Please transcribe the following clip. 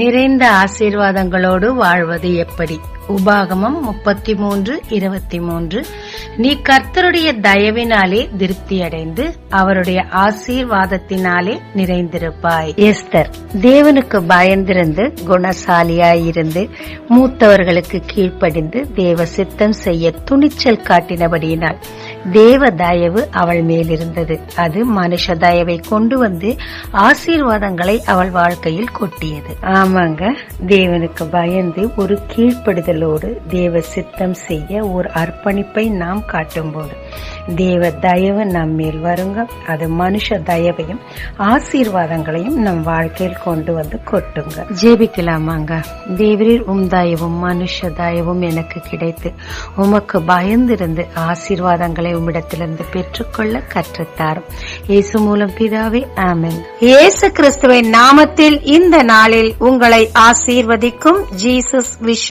நிறைந்த ஆசீர்வாதங்களோடு வாழ்வது எப்படி? உபாகமம் 33:23. நீ கர்த்தருடைய தயவினாலே திருப்தியடைந்து அவருடைய ஆசீர்வாதத்தினாலே நிறைந்திருப்பாய். எஸ்தர் தேவனுக்கு பயந்திருந்து குணசாலியாயிருந்து மூத்தவர்களுக்கு கீழ்ப்படிந்து தேவ சித்தம் செய்ய துணிச்சல் காட்டினபடியினால் தேவ தயவு அவள் மேலிருந்தது. அது மனுஷ தயவை கொண்டு வந்து ஆசீர்வாதங்களை அவள் வாழ்க்கையில் கொட்டியது. ஆமாங்க, தேவனுக்கு பயந்து ஒரு கீழ்ப்படுதலோடு தேவ சித்தம் செய்ய ஒரு அர்ப்பணிப்பை நாம் காட்டும்போது தேவ தயவு நம் மேல் வருங்க. அது மனுஷ தயவையும் ஆசீர்வாதங்களையும் நம் வாழ்க்கையில் கொண்டு வந்து கொட்டுங்க. ஜெபிக்கலாமாங்க. தேவரீர் தயவும் மனுஷ தயவும் எனக்கு கிடைத்து உமக்கு பயந்திருந்து ஆசீர்வாதங்களை உம்மிடத்திலிருந்து பெற்றுக்கொள்ள கற்றுத்தாரும். இயேசு மூலம் பிதாவே, ஆமென். இயேசு கிறிஸ்துவின் நாமத்தில் இந்த நாளில் உங்களை ஆசீர்வதிக்கும் ஜீசஸ் விஷ்